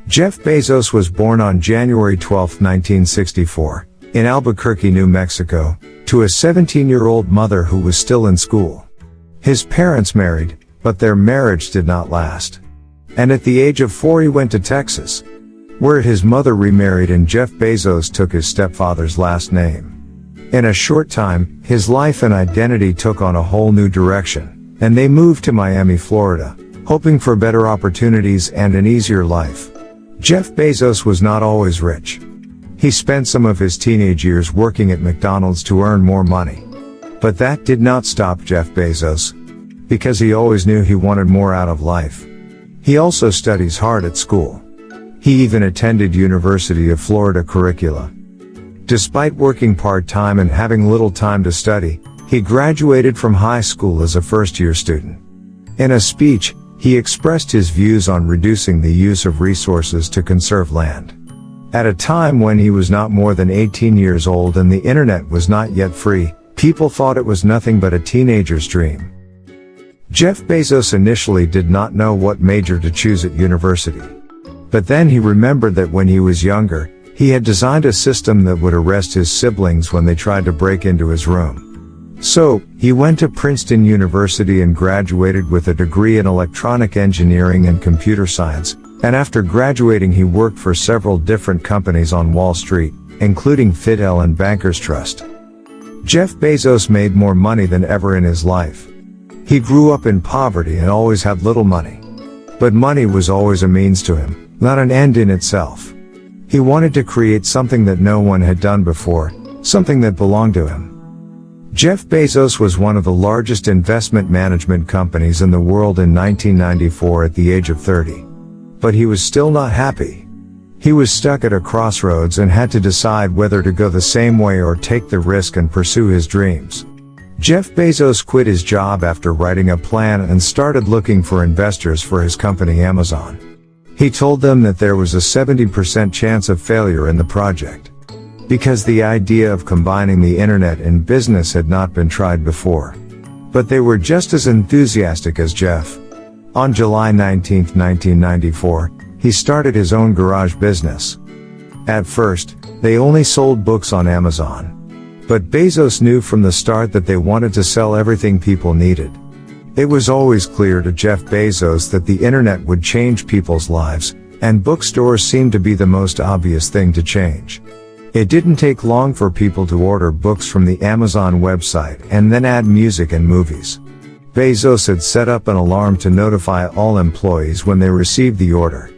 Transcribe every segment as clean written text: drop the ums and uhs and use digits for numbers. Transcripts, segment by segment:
Jeff Bezos was born on January 12, 1964, in Albuquerque, New Mexico, to a 17-year-old mother who was still in school. His parents married, but their marriage did not last. And at the age of 4 he went to Texas, where his mother remarried and Jeff Bezos took his stepfather's last name. In a short time, his life and identity took on a whole new direction, and they moved to Miami, Florida, hoping for better opportunities and an easier life. Jeff Bezos was not always rich. He spent some of his teenage years working at McDonald's to earn more money. But that did not stop Jeff Bezos, because he always knew he wanted more out of life. He also studies hard at school. He even attended University of Florida curricula. Despite working part-time and having little time to study, he graduated from high school as a first-year student. In a speech, he expressed his views on reducing the use of resources to conserve land. At a time when he was not more than 18 years old and the internet was not yet free, people thought it was nothing but a teenager's dream. Jeff Bezos initially did not know what major to choose at university. But then he remembered that when he was younger, he had designed a system that would arrest his siblings when they tried to break into his room. So, he went to Princeton University and graduated with a degree in electronic engineering and computer science, and after graduating he worked for several different companies on Wall Street, including Fidel and Bankers Trust. Jeff Bezos made more money than ever in his life. He grew up in poverty and always had little money. But money was always a means to him, not an end in itself. He wanted to create something that no one had done before, something that belonged to him. Jeff Bezos was one of the largest investment management companies in the world in 1994 at the age of 30. But he was still not happy. He was stuck at a crossroads and had to decide whether to go the same way or take the risk and pursue his dreams. Jeff Bezos quit his job after writing a plan and started looking for investors for his company Amazon. He told them that there was a 70% chance of failure in the project, because the idea of combining the internet and business had not been tried before. But they were just as enthusiastic as Jeff. On July 19, 1994, he started his own garage business. At first, they only sold books on Amazon. But Bezos knew from the start that they wanted to sell everything people needed. It was always clear to Jeff Bezos that the internet would change people's lives, and bookstores seemed to be the most obvious thing to change. It didn't take long for people to order books from the Amazon website and then add music and movies. Bezos had set up an alarm to notify all employees when they received the order.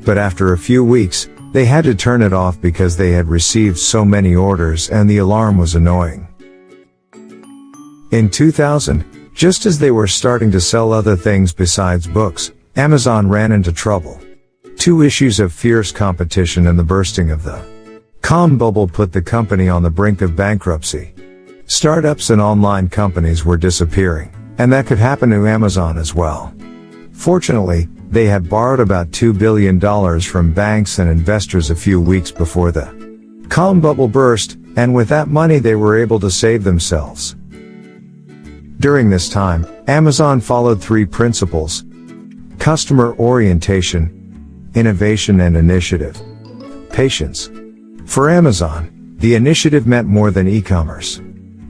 But after a few weeks, they had to turn it off because they had received so many orders and the alarm was annoying. In 2000, just as they were starting to sell other things besides books, Amazon ran into trouble. 2 issues of fierce competition and the bursting of the com bubble put the company on the brink of bankruptcy. Startups and online companies were disappearing, and that could happen to Amazon as well. Fortunately, they had borrowed about $2 billion from banks and investors a few weeks before the com bubble burst, and with that money they were able to save themselves. During this time, Amazon followed 3 principles: customer orientation, innovation and initiative. Patience. For Amazon, the initiative meant more than e-commerce.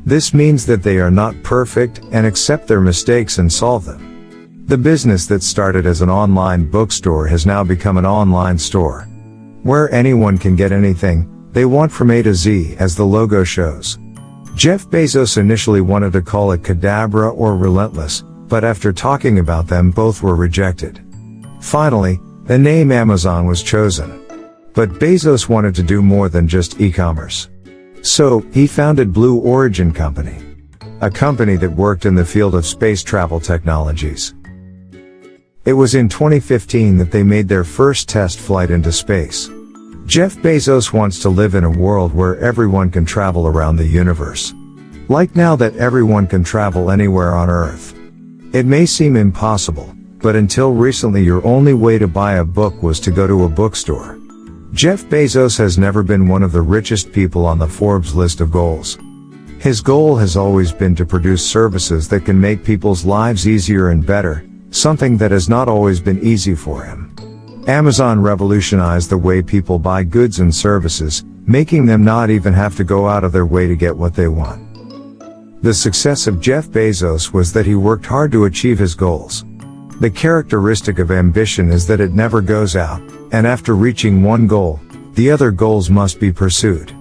This means that they are not perfect and accept their mistakes and solve them. The business that started as an online bookstore has now become an online store, where anyone can get anything they want from A to Z, as the logo shows. Jeff Bezos initially wanted to call it Cadabra or Relentless, but after talking about them both were rejected. Finally, the name Amazon was chosen. But Bezos wanted to do more than just e-commerce. So, he founded Blue Origin Company, a company that worked in the field of space travel technologies. It was in 2015 that they made their first test flight into space. Jeff Bezos wants to live in a world where everyone can travel around the universe. Like now that everyone can travel anywhere on Earth. It may seem impossible, but until recently your only way to buy a book was to go to a bookstore. Jeff Bezos has never been one of the richest people on the Forbes list of goals. His goal has always been to produce services that can make people's lives easier and better, something that has not always been easy for him. Amazon revolutionized the way people buy goods and services, making them not even have to go out of their way to get what they want. The success of Jeff Bezos was that he worked hard to achieve his goals. The characteristic of ambition is that it never goes out, and after reaching one goal, the other goals must be pursued.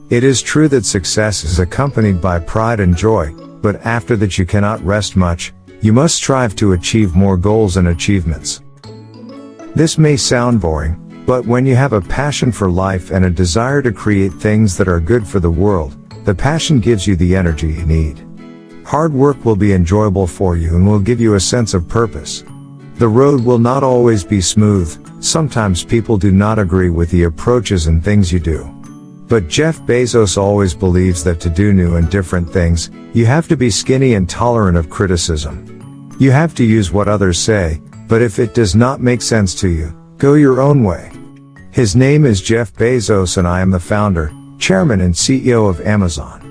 It is true that success is accompanied by pride and joy, but after that you cannot rest much. You must strive to achieve more goals and achievements. This may sound boring, but when you have a passion for life and a desire to create things that are good for the world, the passion gives you the energy you need. Hard work will be enjoyable for you and will give you a sense of purpose. The road will not always be smooth. Sometimes people do not agree with the approaches and things you do. But Jeff Bezos always believes that to do new and different things, you have to be skinny and tolerant of criticism. You have to use what others say, but if it does not make sense to you, go your own way. His name is Jeff Bezos and I am the founder, chairman and CEO of Amazon.